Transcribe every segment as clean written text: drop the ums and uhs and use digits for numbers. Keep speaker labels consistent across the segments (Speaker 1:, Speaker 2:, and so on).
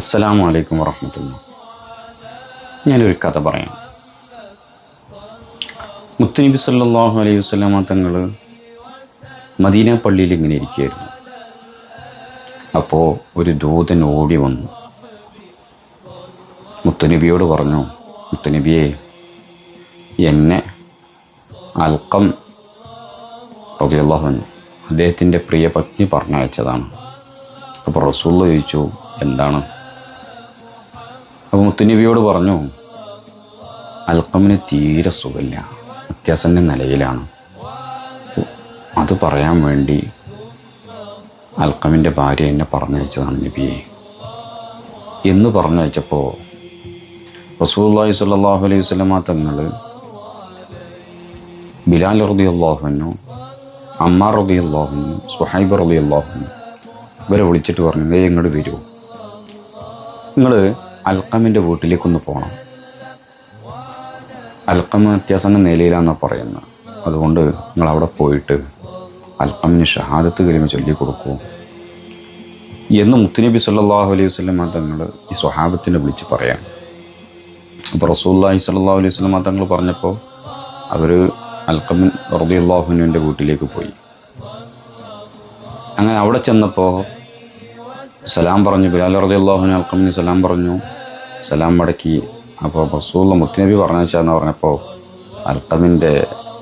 Speaker 1: അസ്സലാമു അലൈക്കും വറഹ്മത്തുള്ളാഹി. ഞാനൊരു കഥ പറയാം. മുത്തുനബി സല്ലല്ലാഹു അലൈഹി വസല്ലമ തങ്ങൾ മദീന പള്ളിയിൽ ഇങ്ങനെ ഇരിക്കുകയായിരുന്നു. അപ്പോൾ ഒരു ദൂതൻ ഓടി വന്നു മുത്തുനബിയോട് പറഞ്ഞു, മുത്തുനബിയെ, എന്നെ അൽക്കം റളിയല്ലാഹു അൻഹു അദ്ദേഹത്തിൻ്റെ പ്രിയ പത്നി പറഞ്ഞയച്ചതാണ്. അപ്പോൾ റസൂൽ ചോദിച്ചു, എന്താണ്? അപ്പോൾ മുത്തുനബിയോട് പറഞ്ഞു, അൽക്കമിന് തീരെ സുഖമില്ല, അത്യാസന്ന നിലയിലാണ്. അത് പറയാൻ വേണ്ടി അൽക്കമിൻ്റെ ഭാര്യ എന്നെ പറഞ്ഞയച്ചതാണ് നബിയെ എന്ന് പറഞ്ഞയച്ചപ്പോൾ റസൂലുള്ളാഹി സ്വല്ലല്ലാഹു അലൈഹി വസല്ലമ തങ്ങൾ ബിലാൽ റളിയല്ലാഹു അൻഹു, അമ്മാർ റളിയല്ലാഹു അൻഹു, സുഹൈബ് റളിയല്ലാഹു അൻഹു ഇവരെ വിളിച്ചിട്ട് പറഞ്ഞു, ഇങ്ങോട്ട് വരുമോ, നിങ്ങൾ അൽക്കമിൻ്റെ വീട്ടിലേക്കൊന്ന് പോകണം. അൽക്കമ അത്യാസന്ന നിലയിലാണെന്നാണ് പറയുന്നത്. അതുകൊണ്ട് നിങ്ങൾ അവിടെ പോയിട്ട് അൽക്കമിന് ഷഹാദത്ത് കലിമ ചൊല്ലിക്കൊടുക്കൂ എന്ന് മുത്തുനബി സല്ലല്ലാഹു അലൈഹി വസല്ലമ തങ്ങൾ ഈ സ്വഹാബത്തിനെ വിളിച്ച് പറയാം. അപ്പോൾ റസൂലുള്ളാഹി സ്വല്ലല്ലാഹു അലൈഹി വസല്ലമ തങ്ങൾ പറഞ്ഞപ്പോൾ അവർ അൽക്കമിൻ റളിയല്ലാഹു അൻഹുവിൻ്റെ വീട്ടിലേക്ക് പോയി. അങ്ങനെ അവിടെ ചെന്നപ്പോൾ സലാം പറഞ്ഞു. ബിലാൽ റളിയല്ലാഹു അൻഹു അൽക്കമിന് സലാം പറഞ്ഞു, സലാം മടക്കി. അപ്പോൾ റസൂൽ മുത്തുനബി പറഞ്ഞാന്ന് പറഞ്ഞപ്പോൾ അൽക്കമിൻ്റെ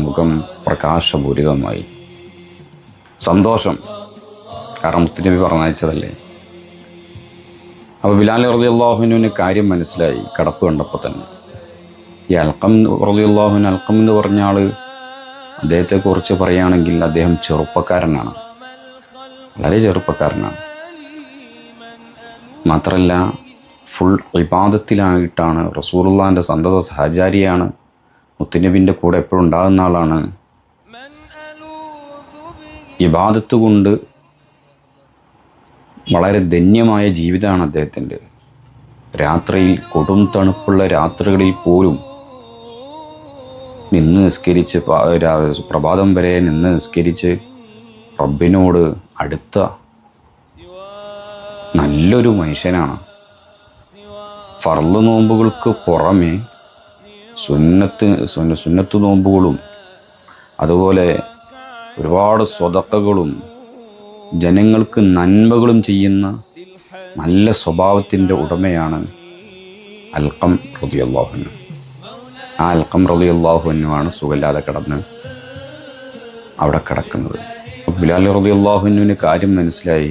Speaker 1: മുഖം പ്രകാശപൂരിതമായി. സന്തോഷം, കാരണം മുത്തുനബി പറഞ്ഞയച്ചതല്ലേ. അപ്പോൾ ബിലാൽ റളിയല്ലാഹു അൻഹുവിന് കാര്യം മനസ്സിലായി കിടപ്പ് കണ്ടപ്പോൾ തന്നെ. ഈ അൽക്കം റളിയല്ലാഹു അൻഹു, അൽക്കം എന്ന് പറഞ്ഞ ആൾ, അദ്ദേഹത്തെക്കുറിച്ച് പറയുകയാണെങ്കിൽ അദ്ദേഹം ചെറുപ്പക്കാരനാണ്, വളരെ ചെറുപ്പക്കാരനാണ്. മാത്രമല്ല ഫുൾ ഇബാദത്തിലായിട്ടാണ്. റസൂലുള്ളാഹിൻ്റെ സന്തത സഹചാരിയാണ്, മുത്തുനബിൻ്റെ കൂടെ എപ്പോഴും ഉണ്ടാകുന്ന ആളാണ്. ഇബാദത്ത് കൊണ്ട് വളരെ ധന്യമായ ജീവിതമാണ് അദ്ദേഹത്തിൻ്റെ. രാത്രിയിൽ, കൊടും തണുപ്പുള്ള രാത്രികളിൽ പോലും നിന്ന് നിസ്കരിച്ച്, പ്രഭാതം വരെ നിന്ന് നിസ്കരിച്ച് റബ്ബിനോട് അടുത്ത നല്ലൊരു മനുഷ്യനാണ്. ഫർള് നോമ്പുകൾക്ക് പുറമെ സുന്നത്ത് നോമ്പുകളും അതുപോലെ ഒരുപാട് സ്വതക്കകളും ജനങ്ങൾക്ക് നന്മകളും ചെയ്യുന്ന നല്ല സ്വഭാവത്തിൻ്റെ ഉടമയാണ് അൽക്കം റളിയല്ലാഹു അൻഹു. ആ അൽക്കം റളിയല്ലാഹു അൻഹു ആണ് സുഖമില്ലാതെ കിടന്ന് അവിടെ കിടക്കുന്നത്. ബിലാൽ റളിയല്ലാഹു അൻഹുവിന് കാര്യം മനസ്സിലായി,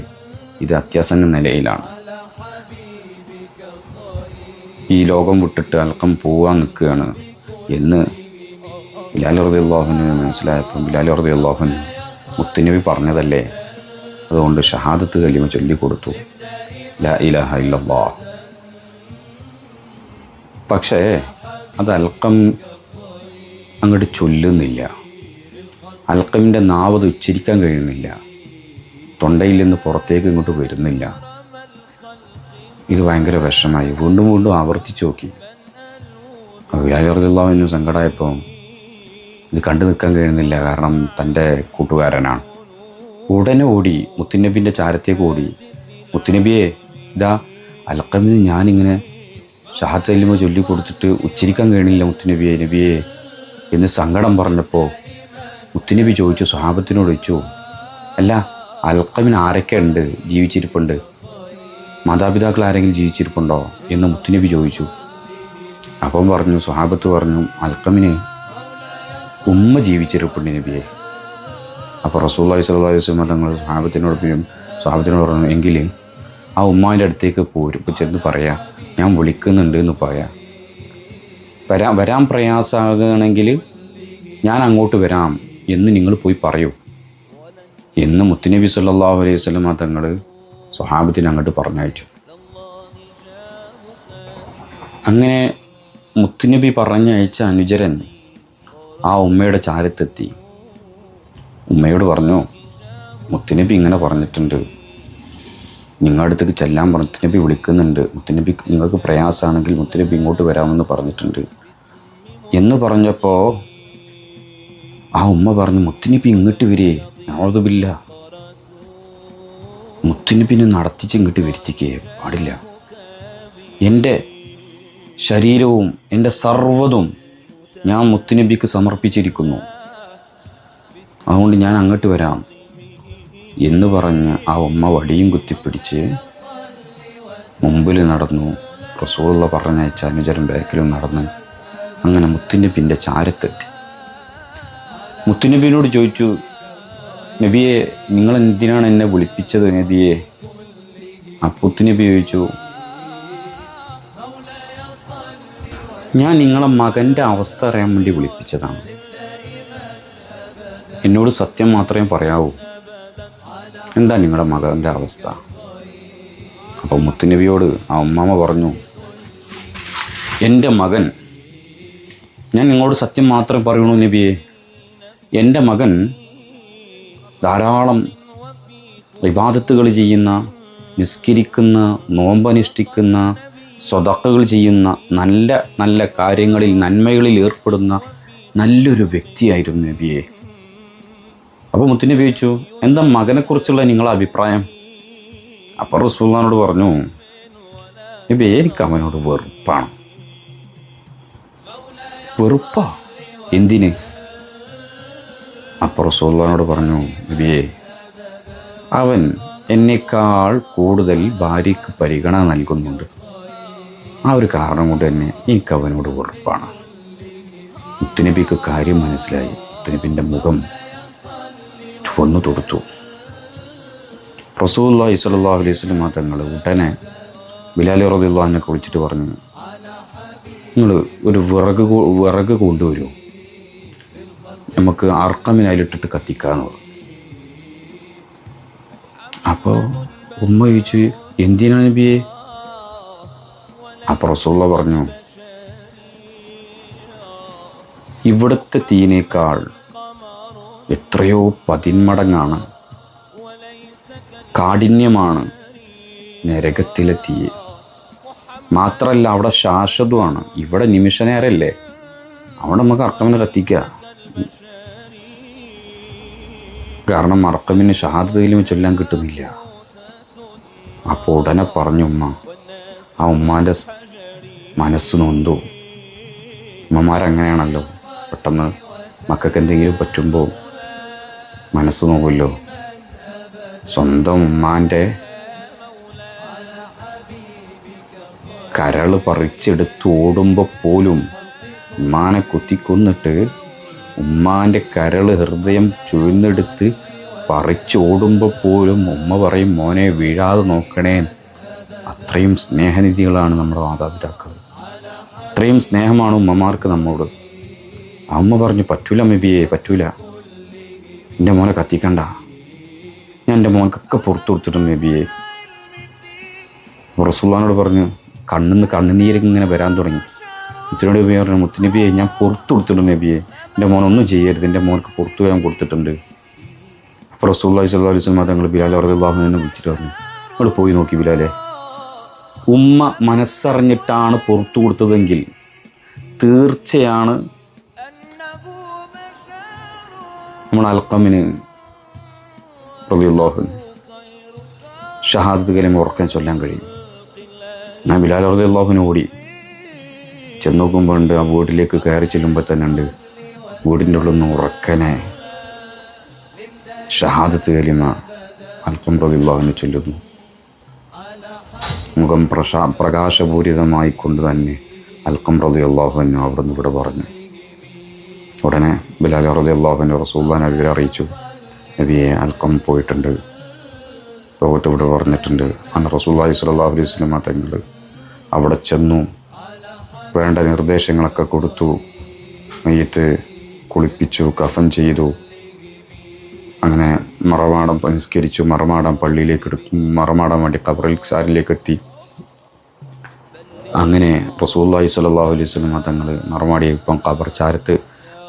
Speaker 1: ഇത് അത്യാസന്ന നിലയിലാണ്. ഈ ലോകം വിട്ടിട്ട് അൽക്കം പോകാൻ നിൽക്കുകയാണ് എന്ന് ബിലാൽ റളിയല്ലാഹു അൻഹുവിന് മനസ്സിലായപ്പോൾ ബിലാൽ റളിയല്ലാഹു അൻഹു, മുത്തുനബി പറഞ്ഞതല്ലേ, അതുകൊണ്ട് ഷഹാദത്ത് കലിമ ചൊല്ലിക്കൊടുത്തു, ലാ ഇലാഹ ഇല്ലല്ലാഹ്. പക്ഷേ അത് അൽക്കം അങ്ങോട്ട് ചൊല്ലുന്നില്ല. അൽക്കമിൻ്റെ നാവ് ഉച്ചരിക്കാൻ കഴിയുന്നില്ല, തൊണ്ടയിൽ നിന്ന് പുറത്തേക്ക് ഇങ്ങോട്ട് വരുന്നില്ല. ഇത് ഭയങ്കര വിഷമായി. വീണ്ടും വീണ്ടും ആവർത്തിച്ച് നോക്കി. ബിലാൽ റളിയല്ലാഹു അൻഹു സങ്കടമായപ്പോൾ ഇത് കണ്ടു നിൽക്കാൻ കഴിയുന്നില്ല, കാരണം തൻ്റെ കൂട്ടുകാരനാണ്. ഉടനെ ഓടി മുത്തുനബിൻ്റെ ചാരത്തേക്ക് ഓടി, മുത്തുനബിയെ, ഇതാ അൽക്കമിന് ഞാനിങ്ങനെ ഷഹാദത്ത് കലിമ ചൊല്ലിക്കൊടുത്തിട്ട് ഉച്ചരിക്കാൻ കഴിയണില്ല മുത്തുനബിയെ, നബിയെ എന്ന് സങ്കടം പറഞ്ഞപ്പോൾ മുത്തുനബി ചോദിച്ചു, സ്വഹാബത്തിനോട് ചോദിച്ചു, അല്ല അൽക്കമിന് ആരൊക്കെ ഉണ്ട്, ജീവിച്ചിരിപ്പുണ്ട്, മാതാപിതാക്കൾ ആരെങ്കിലും ജീവിച്ചിരിപ്പുണ്ടോ എന്ന് മുത്തുനബി ചോദിച്ചു. അപ്പം പറഞ്ഞു, സ്വഹാബത്ത് പറഞ്ഞു, അൽക്കമിന് ഉമ്മ ജീവിച്ചിരിപ്പുണ്ട് നബിയെ. അപ്പോൾ റസൂലുള്ളാഹി സ്വല്ലല്ലാഹു അലൈഹി വസല്ലം തങ്ങൾ സ്വഹാബത്തിനോട് പറഞ്ഞു, എങ്കിൽ ആ ഉമ്മാൻ്റെ അടുത്തേക്ക് പോരും, ചെന്ന് പറയാം, ഞാൻ വിളിക്കുന്നുണ്ട് എന്ന് പറയാം. വരാൻ പ്രയാസമാകണമെങ്കിൽ ഞാൻ അങ്ങോട്ട് വരാം എന്ന് നിങ്ങൾ പോയി പറയൂ എന്ന് മുത്തുനബി സല്ലല്ലാഹു അലൈഹി വസല്ലം തങ്ങൾ സ്വഹാബത്തിനെ അങ്ങോട്ട് പറഞ്ഞയച്ചു. അങ്ങനെ മുത്തുനബി പറഞ്ഞയച്ച അനുചരൻ ആ ഉമ്മയുടെ ചാരത്തെത്തി. ഉമ്മയോട് പറഞ്ഞു, മുത്തുനബി ഇങ്ങനെ പറഞ്ഞിട്ടുണ്ട്, നിങ്ങളുടെ അടുത്തേക്ക് ചെല്ലാൻ മുത്തുനബി വിളിക്കുന്നുണ്ട്, മുത്തുനബി നിങ്ങൾക്ക് പ്രയാസമാണെങ്കിൽ മുത്തുനബി ഇങ്ങോട്ട് വരാമെന്ന് പറഞ്ഞിട്ടുണ്ട് എന്ന് പറഞ്ഞപ്പോൾ ആ ഉമ്മ പറഞ്ഞു, മുത്തുനബി ഇങ്ങോട്ട് വരേ, നഊദു ബില്ലാഹ്, മുത്തുനബിനെ നടത്തിച്ച് ഇങ്ങോട്ട് വരുത്തിക്കേ പാടില്ല. എൻ്റെ ശരീരവും എൻ്റെ സർവ്വതും ഞാൻ മുത്തുനബിക്ക് സമർപ്പിച്ചിരിക്കുന്നു, അതുകൊണ്ട് ഞാൻ അങ്ങോട്ട് വരാം എന്ന് പറഞ്ഞ് ആ ഉമ്മ വടിയും കുത്തിപ്പിടിച്ച് മുമ്പിൽ നടന്നു. റസൂലുള്ള പറഞ്ഞയച്ച അനുചരൻ ബാക്കിലും നടന്ന് അങ്ങനെ മുത്തുനബിൻ്റെ ചാരത്തെത്തി. മുത്തുനബിയോട് ചോദിച്ചു, നബിയെ, നിങ്ങൾ എന്തിനാണ് എന്നെ വിളിപ്പിച്ചത് നബിയെ? ആ മുത്തുനബി ചോദിച്ചു, ഞാൻ നിങ്ങളെ മകൻ്റെ അവസ്ഥ അറിയാൻ വേണ്ടി വിളിപ്പിച്ചതാണ്. എന്നോട് സത്യം മാത്രമേ പറയാവൂ, എന്താ നിങ്ങളുടെ മകൻ്റെ അവസ്ഥ? അപ്പോൾ മുത്തുനബിയോട് ആ ഉമ്മാമ പറഞ്ഞു, എൻ്റെ മകൻ, ഞാൻ നിങ്ങളോട് സത്യം മാത്രമേ പറയണു നബിയെ, എൻ്റെ മകൻ ധാരാളം ഇബാദത്തുകൾ ചെയ്യുന്ന, നിസ്കരിക്കുന്ന, നോമ്പനുഷ്ഠിക്കുന്ന, സ്വതക്കകൾ ചെയ്യുന്ന, നല്ല നല്ല കാര്യങ്ങളിൽ നന്മകളിൽ ഏർപ്പെടുന്ന നല്ലൊരു വ്യക്തിയായിരുന്നു നബിയെ. അപ്പോൾ മുത്തുനബി ചോദിച്ചു, എന്താ മകനെക്കുറിച്ചുള്ള നിങ്ങളുടെ അഭിപ്രായം? അപ്പോൾ റസൂലുള്ളാഹിനോട് പറഞ്ഞു, നബിയെ, എനിക്ക് അവനോട് വെറുപ്പാണ്. വെറുപ്പാ? എന്തിന്? അപ്പോൾ റസൂലുള്ളാഹിനോട് പറഞ്ഞു, നബിയെ, അവൻ എന്നേക്കാൾ കൂടുതൽ ഭാര്യയ്ക്ക് പരിഗണന നൽകുന്നുണ്ട്. ആ ഒരു കാരണം കൊണ്ട് തന്നെ എനിക്ക് അവനോട് വെറുപ്പാണ്. മുത്തുനബിക്ക് കാര്യം മനസ്സിലായി. മുത്തുനബിൻ്റെ മുഖം ചുവന്നു തൊടുത്തു. റസൂലുള്ളാഹി സ്വല്ലല്ലാഹു അലൈഹി വസല്ലം തങ്ങൾ ഉടനെ ബിലാൽ റളിയല്ലാഹു അൻഹു വിളിച്ചിട്ട് പറഞ്ഞു, നിങ്ങൾ ഒരു വിറക് കൊണ്ടുവരൂ, നമുക്ക് അർക്കമിന് അതിലിട്ടിട്ട് കത്തിക്കാമെന്ന് പറഞ്ഞു. അപ്പോൾ ഉമ്മ ചോദിച്ചു, എന്തിനാണ് നബിയെ? അപ്പോൾ റസൂലുള്ളാഹി പറഞ്ഞു, ഇവിടുത്തെ തീനേക്കാൾ എത്രയോ 10 മടങ്ങാണ് കാഠിന്യമാണ് നരകത്തിലെ തീ. മാത്രമല്ല അവിടെ ശാശ്വതമാണ്. ഇവിടെ നിമിഷനേരല്ലേ, അവിടെ നമുക്ക് അർക്കമിനെ കത്തിക്കുക. കാരണം അർക്കമിന് ഷഹാദത്ത് കലിമ ചൊല്ലാൻ കിട്ടുന്നില്ല. അപ്പോൾ ഉടനെ പറഞ്ഞു ഉമ്മ. ആ ഉമ്മാൻ്റെ മനസ്സ് നൊന്തു. ഉമ്മമാരങ്ങനെയാണല്ലോ, പെട്ടെന്ന് മക്കൾക്ക് എന്തെങ്കിലും പറ്റുമ്പോൾ മനസ്സ് നോക്കുമല്ലോ. സ്വന്തം ഉമ്മാൻ്റെ കരൾ പറിച്ചെടുത്ത് ഓടുമ്പോൾ പോലും ഉമ്മാനെ കുത്തിക്കൊന്നിട്ട് ഉമ്മാൻ്റെ കരൾ ഹൃദയം ചുഴന്നെടുത്ത് പറിച്ചോടുമ്പോൾ പോലും ഉമ്മ പറയും, മോനെ വീഴാതെ നോക്കണേ. അത്രയും സ്നേഹനിധികളാണ് നമ്മുടെ മാതാപിതാക്കൾ. അത്രയും സ്നേഹമാണ് ഉമ്മമാർക്ക് നമ്മോട്. ആ ഉമ്മ പറഞ്ഞു, പറ്റൂല നബിയെ, പറ്റൂല, എൻ്റെ മോനെ കത്തിക്കണ്ട, ഞാൻ എൻ്റെ മോനക്കൊക്കെ പുറത്തു കൊടുത്തിട്ടുണ്ട് നബിയെ. റസൂലുള്ളാഹിനോട് പറഞ്ഞു, കണ്ണുനീരിങ്ങനെ വരാൻ തുടങ്ങി. മുത്തുനബി പറഞ്ഞു, മുത്തുനബിയെ, ഞാൻ പുറത്തു കൊടുത്തിട്ടുണ്ട് നബിയെ, എൻ്റെ മോനൊന്നും ചെയ്യരുത്, എൻ്റെ മോനക്ക് പുറത്തു ഞാൻ കൊടുത്തിട്ടുണ്ട്. അപ്പോൾ റസൂലുള്ളാഹി സ്വല്ലല്ലാഹു അലൈഹി വസല്ലം തങ്ങൾ ബിലാൽ റളിയല്ലാഹു അൻഹു വിളിച്ചിട്ട് പറഞ്ഞു, നിങ്ങൾ പോയി നോക്കി ബിലാലെ, ഉമ്മ മനസ്സറിഞ്ഞിട്ടാണ് പുറത്തു കൊടുത്തതെങ്കിൽ തീർച്ചയാണ് നമ്മൾ അൽഖമിന് റളിയല്ലാഹു അൻഹു ഷഹാദത്ത് കലിമ ഉറക്കാൻ ചൊല്ലാൻ കഴിയും. ഞാൻ ബിലാൽ റളിയല്ലാഹു അൻഹു ഓടി ചെന്ന് നോക്കുമ്പോൾ ഉണ്ട്, ആ വീട്ടിലേക്ക് കയറി ചെല്ലുമ്പോൾ തന്നെ ഉണ്ട്, വീടിൻ്റെ ഉള്ളിൽ നിന്ന് ഉറക്കനെ ഷഹാദത്ത് കലിമ അൽഖം റളിയല്ലാഹു അൻഹു ചൊല്ലുന്നു. മുഖം പ്രകാശപൂരിതമായി കൊണ്ട് തന്നെ അൽഖം റളിയല്ലാഹു അൻഹു അവിടെ നിന്ന് ഇവിടെ പറഞ്ഞു. ഉടനെ ബിലാൽ റളിയല്ലാഹു അൻഹു റസൂലുള്ളാഹിനെ നബിയെ അറിയിച്ചു, നബിയെ, അൽഖം പോയിട്ടുണ്ട്, ലോകത്ത് ഇവിടെ പറഞ്ഞിട്ടുണ്ട്. അന്ന് റസൂലുള്ളാഹി സ്വല്ലല്ലാഹു അലൈഹി വസല്ലം തങ്ങൾ അവിടെ ചെന്നു, വേണ്ട നിർദ്ദേശങ്ങളൊക്കെ കൊടുത്തു, മയ്യത്ത് കുളിപ്പിച്ചു, കഫൻ ചെയ്തു, അങ്ങനെ മറമാടം നിസ്കരിച്ചു, മറമാടം പള്ളിയിലേക്ക് എടുത്തു, മറമാടാൻ വേണ്ടി ഖബറിൽ സാരിലേക്ക് എത്തി. അങ്ങനെ റസൂലുള്ളാഹി സ്വല്ലല്ലാഹു അലൈഹി വസല്ലം തങ്ങൾ മറമാടിയ ഇപ്പം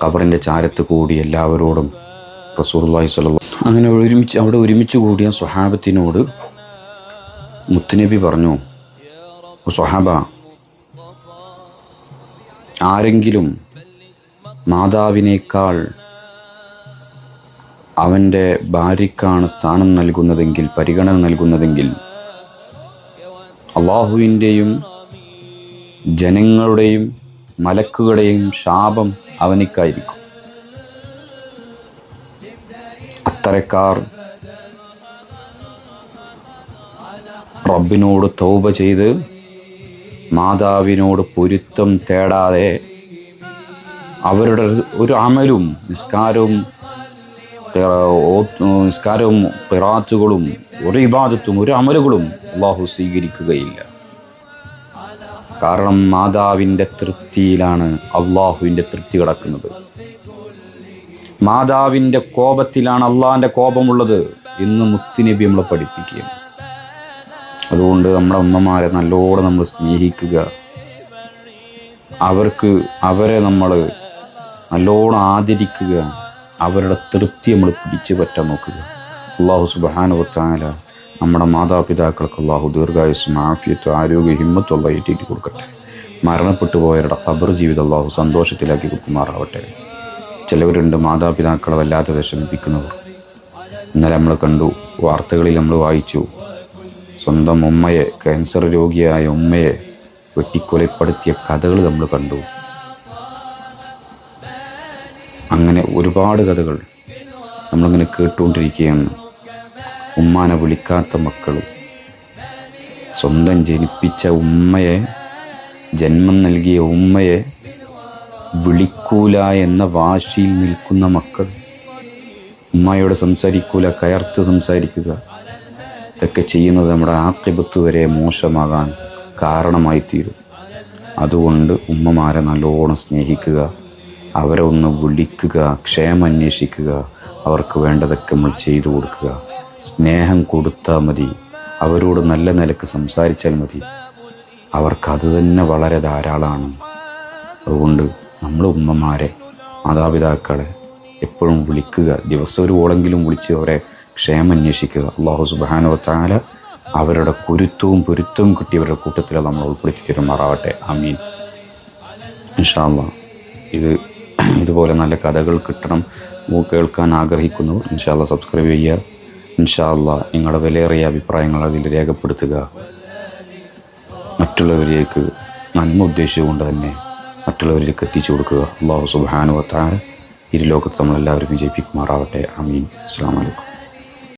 Speaker 1: ഖബറിൻ്റെ ചാരത്ത് കൂടി എല്ലാവരോടും റസൂലുള്ളാഹി സ്വല്ലല്ലാഹു അങ്ങനെ അവിടെ ഒരുമിച്ച് കൂടിയ സ്വഹാബത്തിനോട് മുത്തുനബി പറഞ്ഞു, സ്വഹാബ, ആരെങ്കിലും മാതാവിനേക്കാൾ അവൻ്റെ ഭാര്യയ്ക്കാണ് സ്ഥാനം നൽകുന്നതെങ്കിൽ, പരിഗണന നൽകുന്നതെങ്കിൽ, അള്ളാഹുവിൻ്റെയും ജനങ്ങളുടെയും മലക്കുകളുടെയും ശാപം അവനിക്കായിരിക്കും. അത്തരക്കാർ റബ്ബിനോട് തൗബ ചെയ്ത് മാതാവിനോട് പൊരുത്തം തേടാതെ അവരുടെ ഒരു അമലും നിസ്കാരവും ഖിറാത്തുകളും ഒരു ഇബാദത്തും ഒരു അമലുകളും അല്ലാഹു സ്വീകരിക്കുകയില്ല. കാരണം മാതാവിൻ്റെ തൃപ്തിയിലാണ് അള്ളാഹുവിൻ്റെ തൃപ്തി കിടക്കുന്നത്. മാതാവിൻ്റെ കോപത്തിലാണ് അള്ളാഹിൻ്റെ കോപമുള്ളത് എന്ന് മുത്തുനബി നമ്മളെ പഠിപ്പിക്കുകയാണ്. അതുകൊണ്ട് നമ്മുടെ ഉമ്മമാരെ നല്ലോണം നമ്മൾ സ്നേഹിക്കുക. അവരെ നമ്മൾ നല്ലോണം ആദരിക്കുക. അവരുടെ തൃപ്തി നമ്മൾ പിടിച്ചു പറ്റാൻ നോക്കുക. അല്ലാഹു സുബ്ഹാനഹു വ തആല നമ്മുടെ മാതാപിതാക്കൾക്ക് അല്ലാഹു ദീർഘായുസ്സും ആഫിയത്തും ആരോഗ്യ ഹിമ്മത്തും അല്ലാഹു ഏറ്റി കൊടുക്കട്ടെ. മരണപ്പെട്ടു പോയവരുടെ ഖബർ ജീവിതം അല്ലാഹു സന്തോഷത്തിലാക്കി കൊടുക്കുമാറാവട്ടെ. ചിലവരുണ്ട് മാതാപിതാക്കളെ വല്ലാതെ വിഷമിപ്പിക്കുന്നവർ. ഇന്നലെ നമ്മൾ കണ്ടു, വാർത്തകളിൽ നമ്മൾ വായിച്ചു, സ്വന്തം ഉമ്മയെ, ക്യാൻസർ രോഗിയായ ഉമ്മയെ വെട്ടിക്കൊലപ്പെടുത്തിയ കഥകൾ നമ്മൾ കണ്ടു. അങ്ങനെ ഒരുപാട് കഥകൾ നമ്മളിങ്ങനെ കേട്ടുകൊണ്ടിരിക്കുകയാണ്. ഉമ്മാനെ വിളിക്കാത്ത മക്കളും, സ്വന്തം ജനിപ്പിച്ച ഉമ്മയെ, ജന്മം നൽകിയ ഉമ്മയെ വിളിക്കൂല എന്ന വാശിയിൽ നിൽക്കുന്ന മക്കൾ, ഉമ്മയോട് സംസാരിക്കൂല, കയർത്ത് സംസാരിക്കുക. ഇതൊക്കെ ചെയ്യുന്നത് നമ്മുടെ ആഖിബത്ത് വരെ മോശമാകാൻ കാരണമായി തീരും. അതുകൊണ്ട് ഉമ്മമാരെ നല്ലോണം സ്നേഹിക്കുക, അവരെ ഒന്ന് വിളിക്കുക, ക്ഷേമം അന്വേഷിക്കുക, അവർക്ക് വേണ്ടതൊക്കെ നമ്മൾ ചെയ്തു കൊടുക്കുക. സ്നേഹം കൊടുത്താൽ മതി, അവരോട് നല്ല നിലക്ക് സംസാരിച്ചാൽ മതി, അവർക്കത് തന്നെ വളരെ ധാരാളമാണ്. അതുകൊണ്ട് നമ്മൾ ഉമ്മമാരെ, മാതാപിതാക്കളെ എപ്പോഴും വിളിക്കുക, ദിവസം ഒരു ഓളെങ്കിലും വിളിച്ച് അവരെ ക്ഷേമം അന്വേഷിക്കുക. അല്ലാഹു സുബ്ഹാനഹു വ തആല അവരുടെ പൊരുത്തവും കിട്ടിയവരുടെ കൂട്ടത്തിൽ നമ്മൾ ഉൾപ്പെടുത്തി തരുമാറാവട്ടെ. ആമീൻ. ഇൻഷാ അല്ലാഹ് ഇതുപോലെ നല്ല കഥകൾ കിട്ടണം കേൾക്കാൻ ആഗ്രഹിക്കുന്നവർ ഇൻഷാ അല്ലാഹ് സബ്സ്ക്രൈബ് ചെയ്യുക. ഇൻഷാ അല്ലാഹ് നിങ്ങളുടെ വിലയേറിയ അഭിപ്രായങ്ങൾ അതിൽ രേഖപ്പെടുത്തുക. മറ്റുള്ളവരിലേക്ക് നന്മ ഉദ്ദേശിച്ചുകൊണ്ട് തന്നെ മറ്റുള്ളവരിലേക്ക് എത്തിച്ചു കൊടുക്കുക. അല്ലാഹു സുബ്ഹാനഹു വ തആല ഇരുലോകത്ത് നമ്മളെല്ലാവരും വിജയിപ്പിക്കുമാറാവട്ടെ. ആമീൻ. അസ്സലാമു അലൈക്കും.